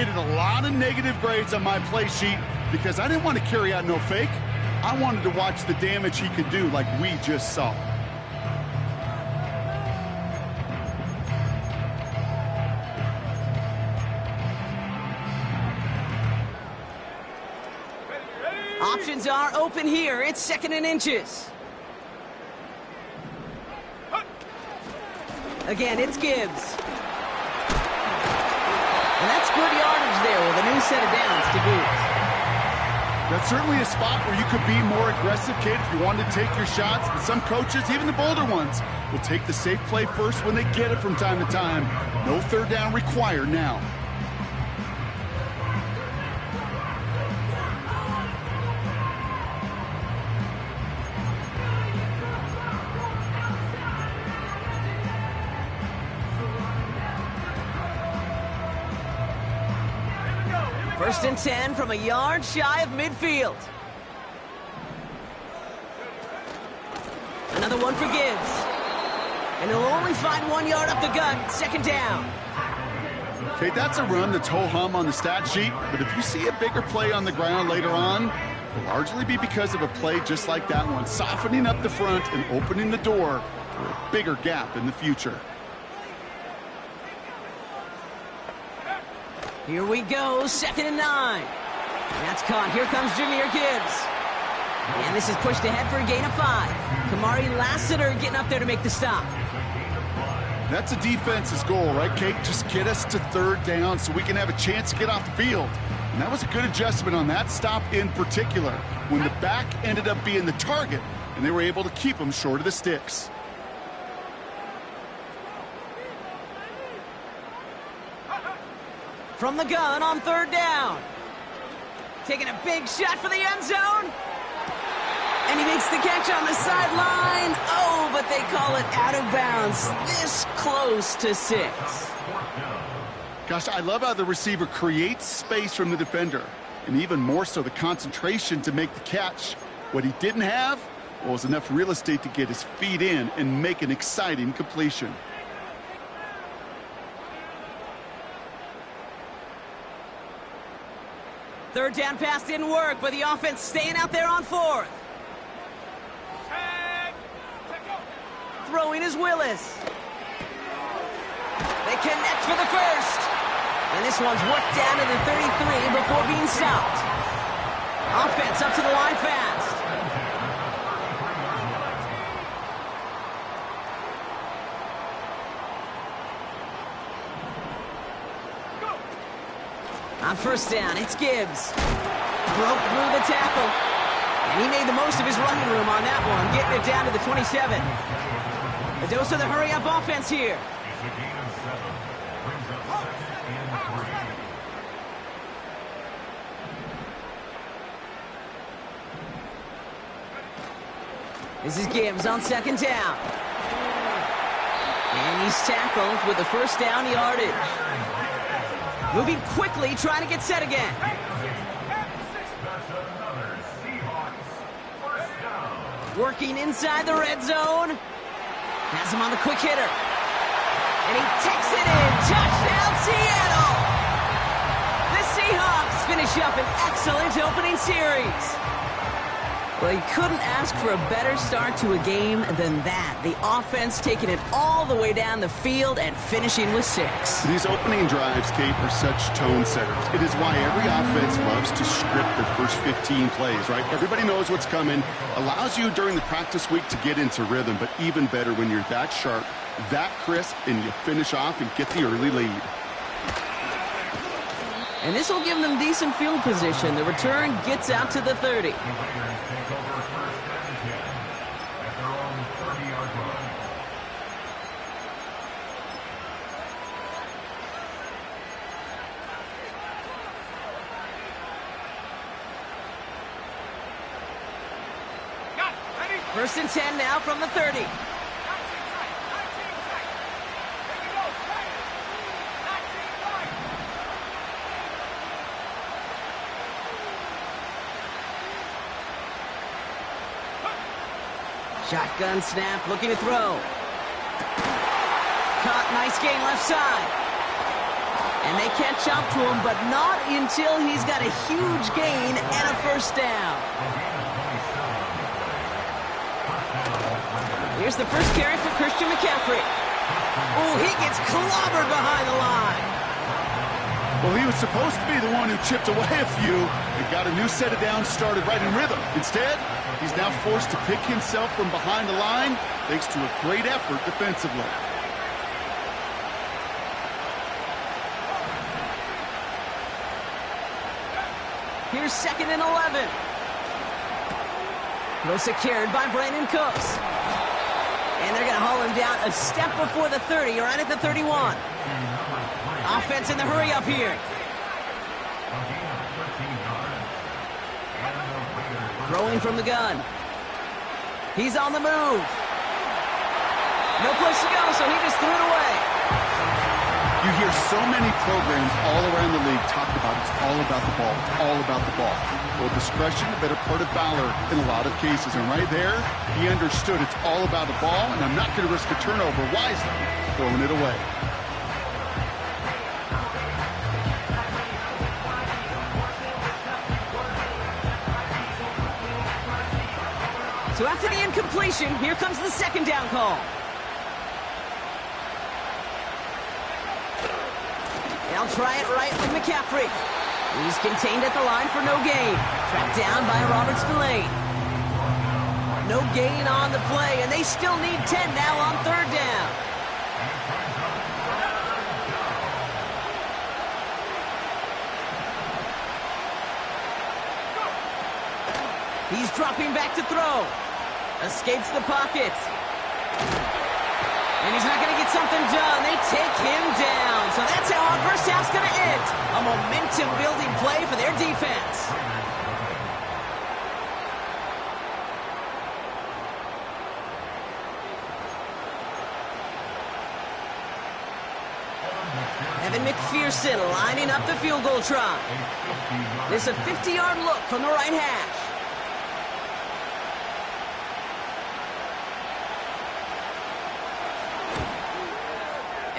A lot of negative grades on my play sheet because I didn't want to carry out no fake. I wanted to watch the damage he could do like we just saw. Options are open here. It's 2nd and inches. Again, it's Gibbs. And that's good yardage there with a new set of downs to boot. That's certainly a spot where you could be more aggressive, kid, if you wanted to take your shots. But some coaches, even the bolder ones, will take the safe play first when they get it from time to time. No 3rd down required now. First and 10 from a yard shy of midfield. Another one for Gibbs. And he'll only find 1 yard up the gut. 2nd down. Okay, that's a run that's ho-hum on the stat sheet, but if you see a bigger play on the ground later on, it'll largely be because of a play just like that one, softening up the front and opening the door for a bigger gap in the future. Here we go, 2nd and 9. That's caught. Here comes Jahmyr Gibbs. And this is pushed ahead for a gain of 5. Kamari Lassiter getting up there to make the stop. That's a defense's goal, right, Kate? Just get us to 3rd down so we can have a chance to get off the field. And that was a good adjustment on that stop in particular, when the back ended up being the target, and they were able to keep him short of the sticks. From the gun on 3rd down. Taking a big shot for the end zone. And he makes the catch on the sideline. Oh, but they call it out of bounds. This close to 6. Gosh, I love how the receiver creates space from the defender. And even more so, the concentration to make the catch. What he didn't have was enough real estate to get his feet in and make an exciting completion. Third down pass didn't work, but the offense staying out there on 4th. Throwing is Willis. They connect for the first. And this one's worked down to the 33 before being stopped. Offense up to the line fast. On 1st down, it's Gibbs. Broke through the tackle. And he made the most of his running room on that one, getting it down to the 27. A dose of the hurry-up offense here. This is Gibbs on 2nd down. And he's tackled with the 1st down yardage. Moving quickly, trying to get set again. Working inside the red zone. Has him on the quick hitter. And he takes it in. Touchdown, Seattle! The Seahawks finish up an excellent opening series. Well, you couldn't ask for a better start to a game than that. The offense taking it all the way down the field and finishing with 6. These opening drives, Kate, are such tone setters. It is why every offense loves to script their first 15 plays, right? Everybody knows what's coming. Allows you during the practice week to get into rhythm, but even better when you're that sharp, that crisp, and you finish off and get the early lead. And this will give them decent field position. The return gets out to the 30. First and 10 now from the 30. Shotgun snap, looking to throw. Caught, nice gain left side. And they catch up to him, but not until he's got a huge gain and a first down. Here's the first carry for Christian McCaffrey. Oh, he gets clobbered behind the line. Well, he was supposed to be the one who chipped away a few and got a new set of downs started right in rhythm. Instead, he's now forced to pick himself from behind the line thanks to a great effort defensively. Here's 2nd and 11. Well secured by Brandon Cooks. And they're going to haul him down a step before the 30, right at the 31. Offense in the hurry up here. Throwing from the gun. He's on the move. No place to go, so he just threw it away. You hear so many programs all around the league talk about it's all about the ball. It's all about the ball. Well, discretion, a better part of valor in a lot of cases. And right there, he understood it's all about the ball, and I'm not going to risk a turnover wisely, throwing it away. So after the incompletion, here comes the 2nd down call. They'll try it right with McCaffrey. He's contained at the line for no gain. Tracked down by Robert Spillane. No gain on the play, and they still need 10 now on 3rd down. He's dropping back to throw. Escapes the pocket. And he's not going to get something done. They take him down. So that's how our first half's going to end. A momentum-building play for their defense. Evan McPherson lining up the field goal try. This is a 50-yard look from the right hash.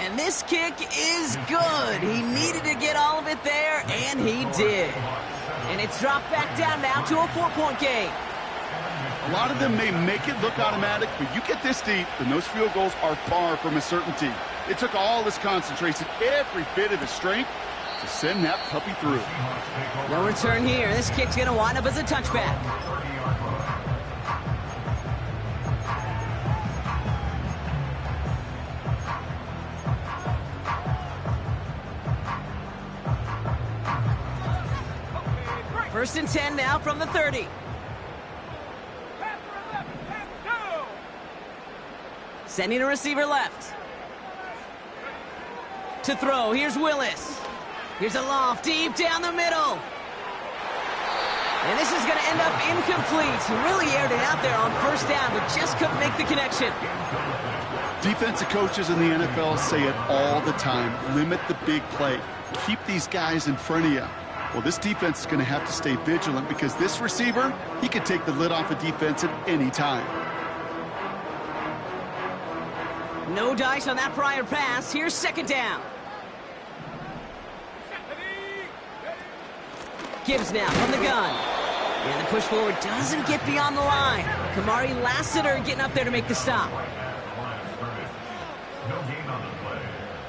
And this kick is good. He needed to get all of it there, and he did. And it's dropped back down now to a 4-point game. A lot of them may make it look automatic, but you get this deep, and those field goals are far from a certainty. It took all his concentration, every bit of his strength, to send that puppy through. No return here. This kick's going to wind up as a touchback. First and 10 now from the 30. Sending a receiver left. To throw, here's Willis. Here's a loft deep down the middle. And this is going to end up incomplete. He really aired it out there on 1st down, but just couldn't make the connection. Defensive coaches in the NFL say it all the time. Limit the big play. Keep these guys in front of you. Well, this defense is going to have to stay vigilant because this receiver, he could take the lid off a defense at any time. No dice on that prior pass. Here's 2nd down. Gibbs now from the gun. And the push forward doesn't get beyond the line. Kamari Lassiter getting up there to make the stop. No gain on the play.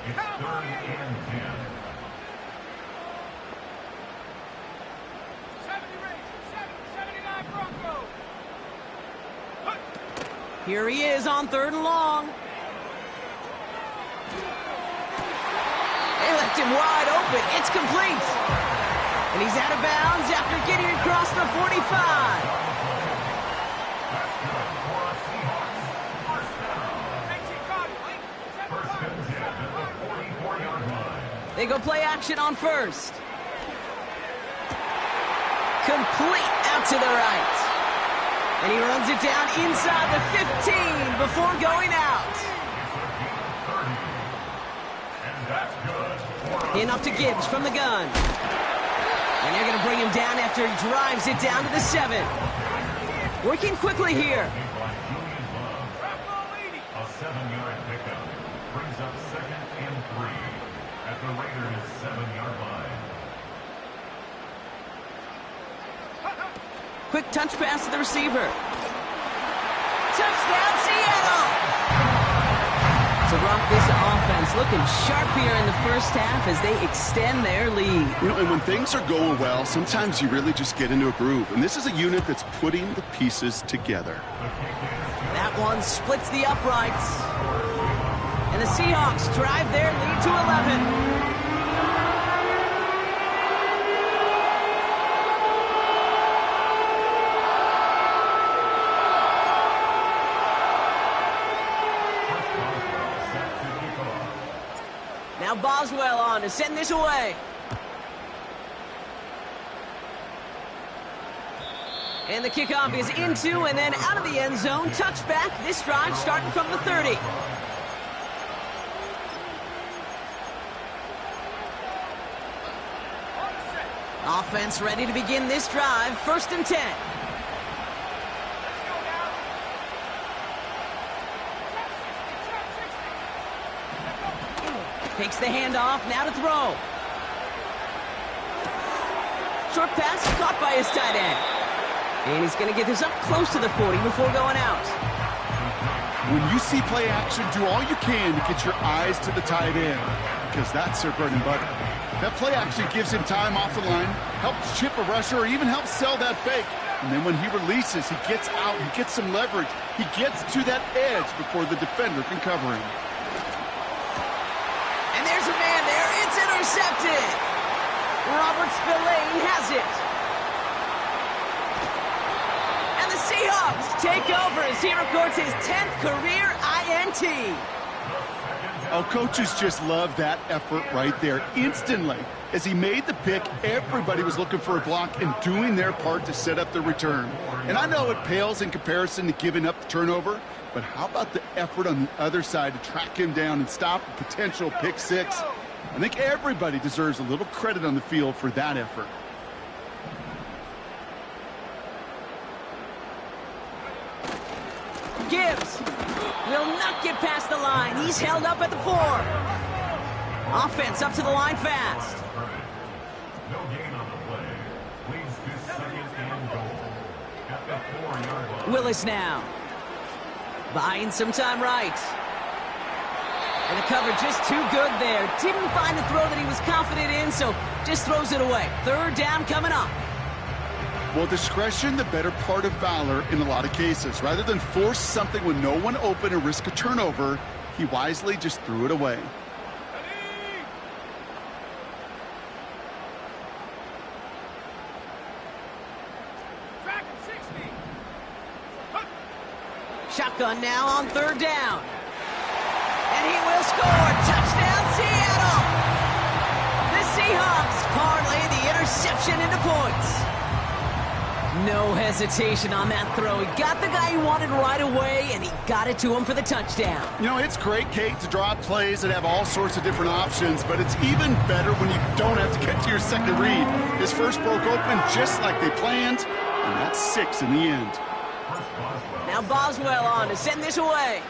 It's 3rd and 10. Here he is on 3rd and long. They left him wide open. It's complete. And he's out of bounds after getting across the 45. They go play action on 1st. Complete out to the right. And he runs it down inside the 15 before going out. Enough to Gibbs from the gun. And they're going to bring him down after he drives it down to the 7. Working quickly here. A 7-yard pickup brings up 2nd and 3 at the Raiders' 7-yard line. Quick touch pass to the receiver. Touchdown, Seattle! To rock this offense, looking sharp here in the first half as they extend their lead. You know, and when things are going well, sometimes you really just get into a groove. And this is a unit that's putting the pieces together. That one splits the uprights. And the Seahawks drive their lead to 11. Now Boswell on to send this away. And the kickoff is into and then out of the end zone. Touchback. This drive starting from the 30. Offense ready to begin this drive. 1st and 10. Takes the handoff, now to throw. Short pass caught by his tight end. And he's going to get this up close to the 40 before going out. When you see play action, do all you can to get your eyes to the tight end, because that's their bread and butter. That play action gives him time off the line, helps chip a rusher, or even helps sell that fake. And then when he releases, he gets out, he gets some leverage. He gets to that edge before the defender can cover him. And there's a man there. It's intercepted. Robert Spillane has it. And the Seahawks take over as he records his 10th career INT. Oh, coaches just love that effort right there. Instantly, as he made the pick, everybody was looking for a block and doing their part to set up the return. And I know it pales in comparison to giving up the turnover, but how about the effort on the other side to track him down and stop a potential pick six? I think everybody deserves a little credit on the field for that effort. Gibbs will not get past the line. He's held up at the 4. Offense up to the line fast. No gain on the play. Leads to 2nd and goal. At the 4-yard line. Willis now. Buying some time right. And the cover just too good there. Didn't find the throw that he was confident in, so just throws it away. 3rd down coming up. Well, discretion, the better part of valor in a lot of cases. Rather than force something with no one open and risk a turnover, he wisely just threw it away. Shotgun now on 3rd down. And he will score. Touchdown, Seattle. The Seahawks parlay the interception into points. No hesitation on that throw. He got the guy he wanted right away, and he got it to him for the touchdown. You know, it's great, Kate, to draw plays that have all sorts of different options, but it's even better when you don't have to get to your second read. His first broke open just like they planned, and that's 6 in the end. Now Boswell on to send this away.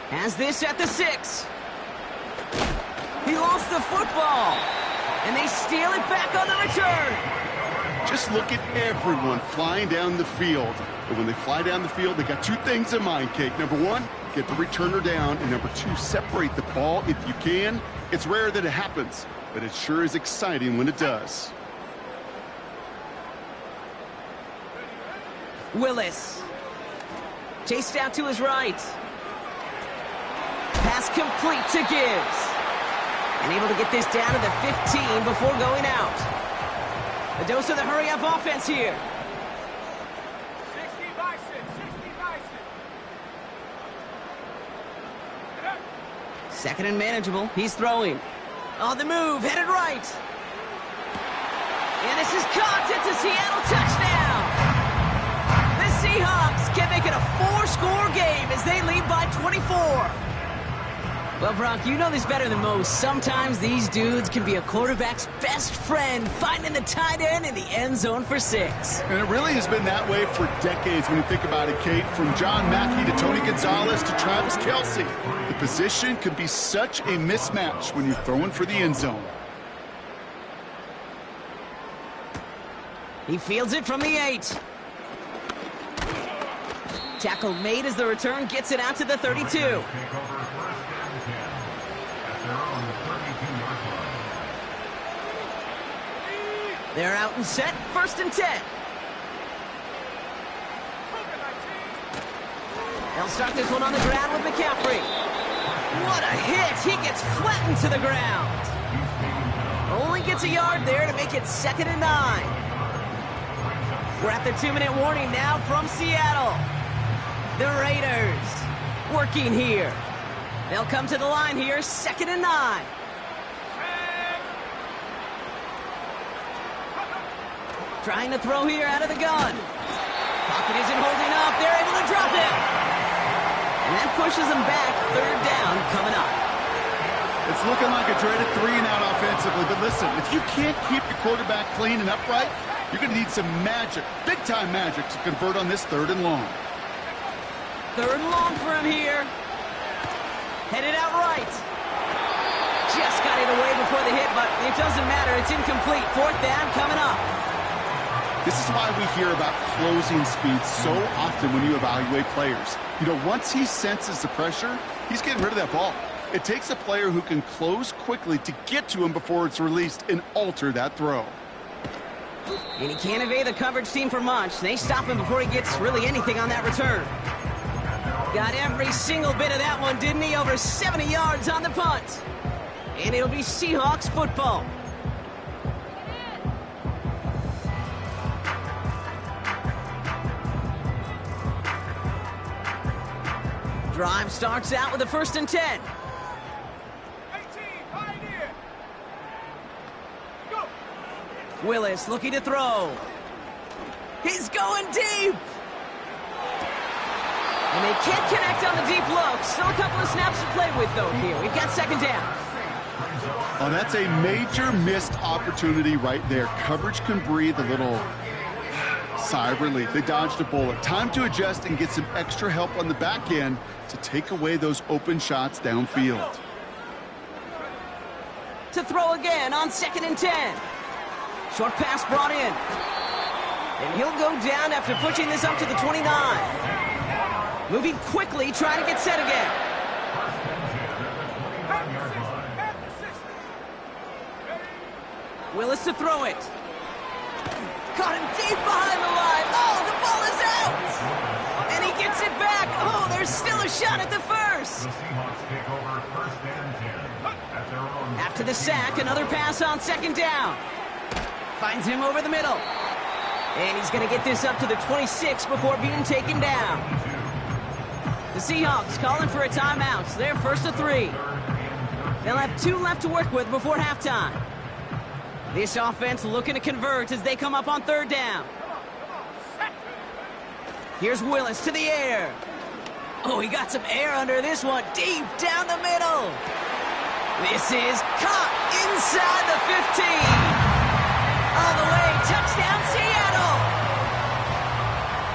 Has this at the 6. He lost the football. And they steal it back on the return. Just look at everyone flying down the field. But when they fly down the field, they got 2 things in mind, Kate. Number 1, get the returner down. And number 2, separate the ball if you can. It's rare that it happens, but it sure is exciting when it does. Willis. Chased out to his right. Pass complete to Gibbs. And able to get this down to the 15 before going out. A dose of the hurry-up offense here. 60 Bison, 60 Bison. 2nd and manageable. He's throwing. On the move, headed right. And this is caught. It's a Seattle touchdown. The Seahawks can make it a 4-score game as they lead by 24. Well, Brock, you know this better than most. Sometimes these dudes can be a quarterback's best friend, finding the tight end in the end zone for 6. And it really has been that way for decades when you think about it, Kate. From John Mackey to Tony Gonzalez to Travis Kelce. The position can be such a mismatch when you're throwing for the end zone. He fields it from the 8. Tackle made as the return gets it out to the 32. They're out and set, 1st and 10. They'll start this one on the ground with McCaffrey. What a hit! He gets flattened to the ground. Only gets a yard there to make it 2nd and 9. We're at the 2-minute warning now from Seattle. The Raiders working here. They'll come to the line here, 2nd and 9. Trying to throw here out of the gun. Pocket isn't holding up. They're able to drop it. And that pushes them back. 3rd down coming up. It's looking like a dreaded 3-and-out offensively. But listen, if you can't keep your quarterback clean and upright, you're going to need some magic, big-time magic, to convert on this 3rd and long. 3rd and long for him here. Headed out right. Just got it away before the hit, but it doesn't matter. It's incomplete. 4th down coming up. This is why we hear about closing speed so often when you evaluate players. You know, once he senses the pressure, he's getting rid of that ball. It takes a player who can close quickly to get to him before it's released and alter that throw. And he can't evade the coverage team for much. They stop him before he gets really anything on that return. Got every single bit of that one, didn't he? Over 70 yards on the punt. And it'll be Seahawks football. Drive starts out with a 1st and 10. 18, Pioneer. Go. Willis looking to throw. He's going deep. And they can't connect on the deep look. Still a couple of snaps to play with, though, here. We've got 2nd down. Oh, that's a major missed opportunity right there. Coverage can breathe a little sigh of relief. They dodged a bullet. Time to adjust and get some extra help on the back end to take away those open shots downfield. To throw again on 2nd and 10. Short pass brought in. And he'll go down after pushing this up to the 29. Moving quickly, trying to get set again. Willis to throw it. Caught him deep behind the line. Oh, the ball is out. And he gets it back. Oh, there's still a shot at the 1st. The Seahawks take over 1st and 10 at their own. After the sack, another pass on 2nd down. Finds him over the middle. And he's going to get this up to the 26 before being taken down. The Seahawks calling for a timeout. So they're 1st and 3. They'll have 2 left to work with before halftime. This offense looking to convert as they come up on 3rd down. Here's Willis to the air. Oh, he got some air under this one. Deep down the middle. This is caught inside the 15. All the way, touchdown Seattle.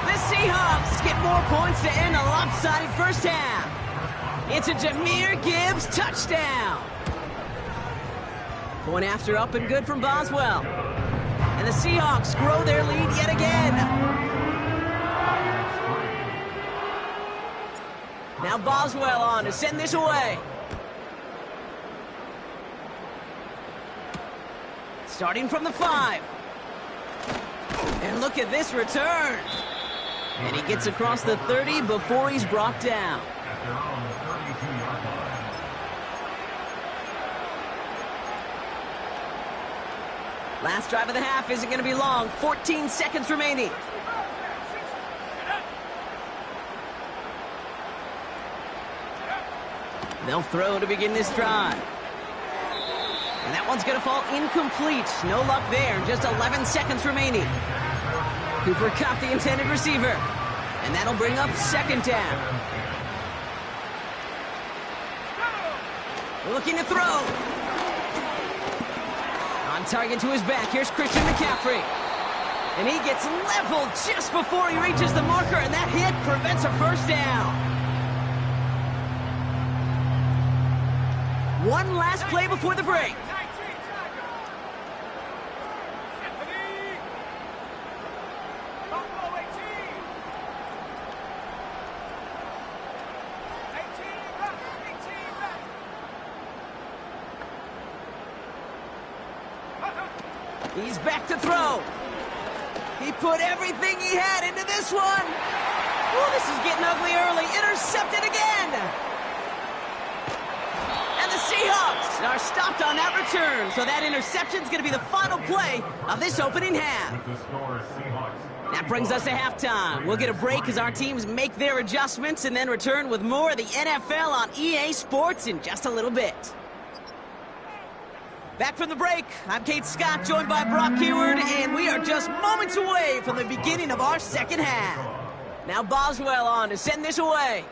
The Seahawks get more points to end a lopsided 1st half. It's a Jahmyr Gibbs touchdown. Point after up and good from Boswell. And the Seahawks grow their lead yet again. Now Boswell on to send this away. Starting from the 5. And look at this return. And he gets across the 30 before he's brought down. At their own 32-yard line. Last drive of the half isn't going to be long. 14 seconds remaining. They'll throw to begin this drive. And that one's going to fall incomplete. No luck there. Just 11 seconds remaining. Cooper Kupp, the intended receiver. And that'll bring up 2nd down. Looking to throw. On target to his back. Here's Christian McCaffrey. And he gets leveled just before he reaches the marker, and that hit prevents a first down. One last play before the break. He's back to throw. He put everything he had into this one. Oh, this is getting ugly early. Intercepted again. And the Seahawks are stopped on that return. So that interception's going to be the final play of this opening half. That brings us to halftime. We'll get a break as our teams make their adjustments and then return with more of the NFL on EA Sports in just a little bit. Back from the break, I'm Kate Scott, joined by Brock Keyword, and we are just moments away from the beginning of our second half. Now Boswell on to send this away.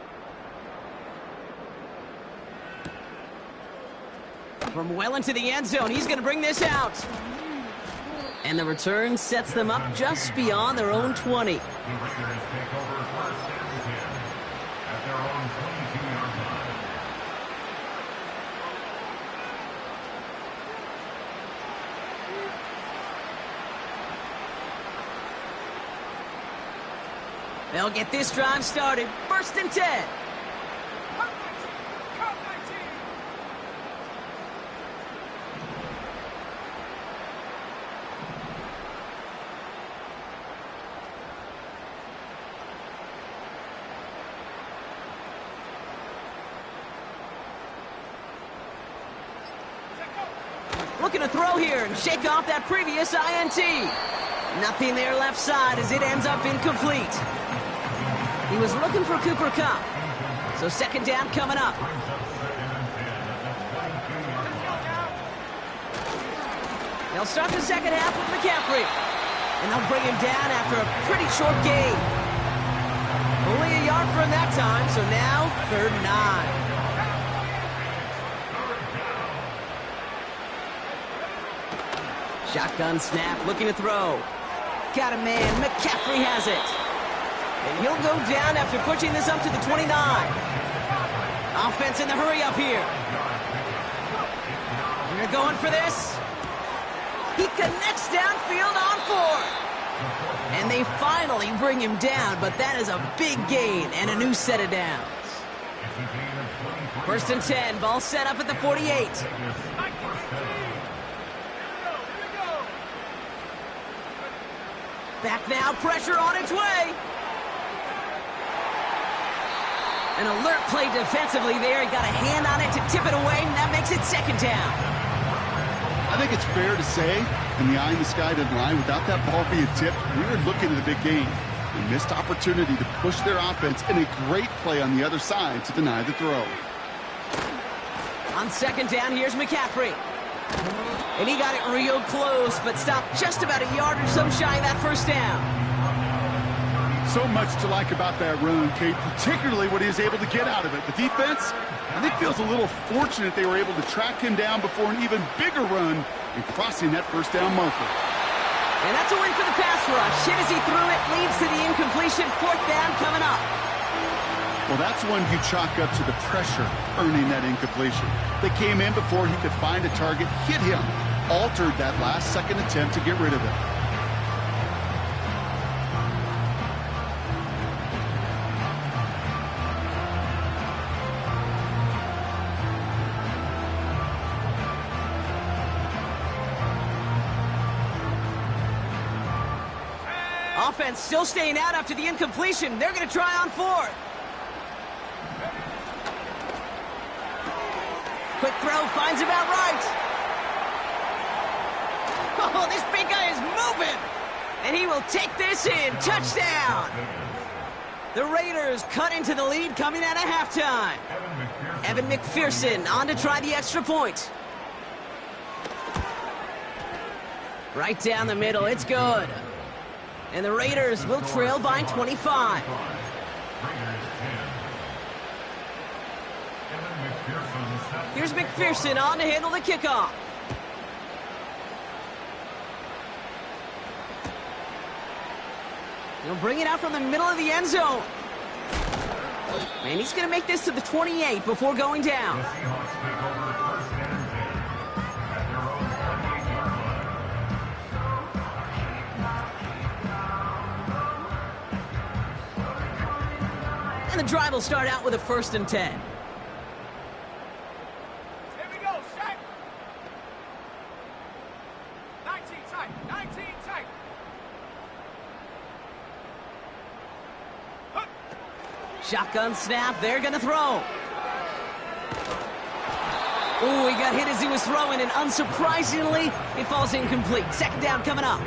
From well into the end zone, he's going to bring this out. And the return sets them up just beyond their own 20. The Raiders take over first and 10 at their own 22-yard line. They'll get this drive started. First and 10. Looking to throw here and shake off that previous INT. Nothing there left side as it ends up incomplete. He was looking for Cooper Kupp. So second down coming up. They'll start the second half with McCaffrey. And they'll bring him down after a pretty short gain. Only a yard from that time, so now 3rd and 9. Shotgun snap, looking to throw. Got a man, McCaffrey has it. And he'll go down after pushing this up to the 29. Offense in the hurry up here. They're going for this. He connects downfield on 4. And they finally bring him down, but that is a big gain and a new set of downs. First and 10, ball set up at the 48. Back now, pressure on its way. An alert play defensively there. He got a hand on it to tip it away, and that makes it second down. I think it's fair to say, in the eye-in-the-sky line, without that ball being tipped, we were looking at a big game. A missed opportunity to push their offense, and a great play on the other side to deny the throw. On second down, here's McCaffrey. And he got it real close, but stopped just about a yard or so shy of that first down. So much to like about that run, Kate, particularly what he was able to get out of it. The defense, I think, feels a little fortunate they were able to track him down before an even bigger run and crossing that first down marker. And that's a win for the pass rush. Hit as he threw it, leads to the incompletion. 4th down coming up. Well, that's one you chalk up to the pressure earning that incompletion. They came in before he could find a target, hit him, altered that last-second attempt to get rid of it. Offense still staying out after the incompletion. They're going to try on 4th. Quick throw, finds about right. Oh, this big guy is moving. And he will take this in. Touchdown. The Raiders cut into the lead coming out of halftime. Evan McPherson on to try the extra point. Right down the middle, it's good. And the Raiders will trail by 25. Raiders 10. Evan McPherson Here's McPherson on to handle the kickoff. He'll bring it out from the middle of the end zone. And he's going to make this to the 28 before going down. The Seahawks take over first and 10 at their own 28-yard line. And the drive will start out with a 1st and 10. Here we go, set. 19 tight, 19 tight. Shotgun snap, they're going to throw. Ooh, he got hit as he was throwing, and unsurprisingly, it falls incomplete. 2nd down coming up.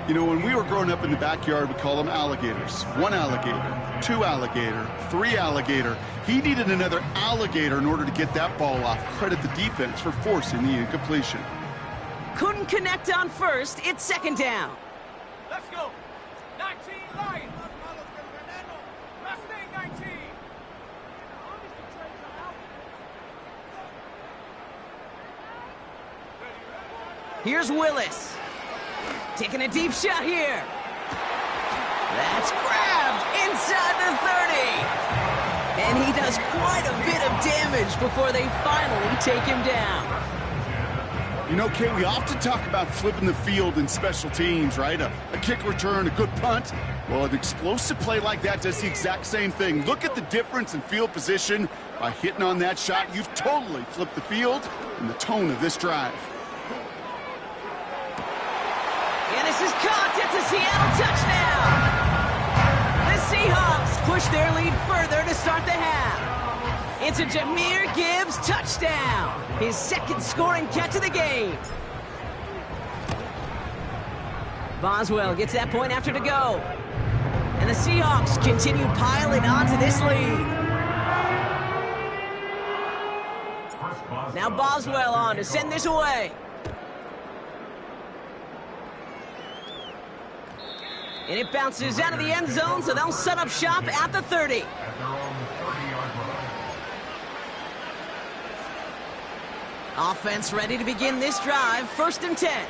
You know, when we were growing up in the backyard, we call them alligators. 1 alligator, 2 alligator, 3 alligator. He needed another alligator in order to get that ball off. Credit the defense for forcing the incompletion. Couldn't connect on 1st. It's 2nd down. Let's go. 19 Lions. Mustang 19. Here's Willis. Taking a deep shot here. That's grabbed inside the 30. And he does quite a bit of damage before they finally take him down. You know, Kate, we often talk about flipping the field in special teams, right? A kick return, a good punt. Well, an explosive play like that does the exact same thing. Look at the difference in field position. By hitting on that shot, you've totally flipped the field and the tone of this drive. And this is caught. It's a Seattle touchdown. The Seahawks push their lead further to start the half. It's a Jahmyr Gibbs touchdown. His 2nd scoring catch of the game. Boswell gets that point after to go. And the Seahawks continue piling on to this lead. Now Boswell on to send this away. And it bounces out of the end zone, so they'll set up shop at the 30. At their own 30-yard line. Offense ready to begin this drive. 1st and 10.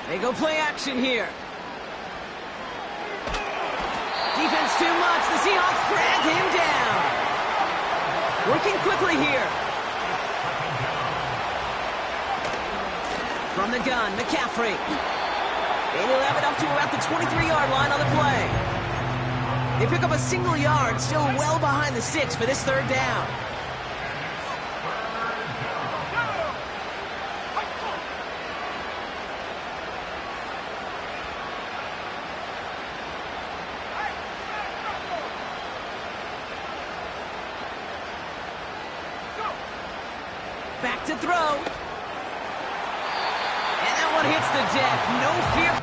They go play action here. Defense too much. The Seahawks drag him down. Working quickly here. From the gun, McCaffrey. And he'll have it up to about the 23-yard line on the play. They pick up a single yard, still well behind the 6 for this 3rd down. Back to throw. And that one hits the deck. No fear.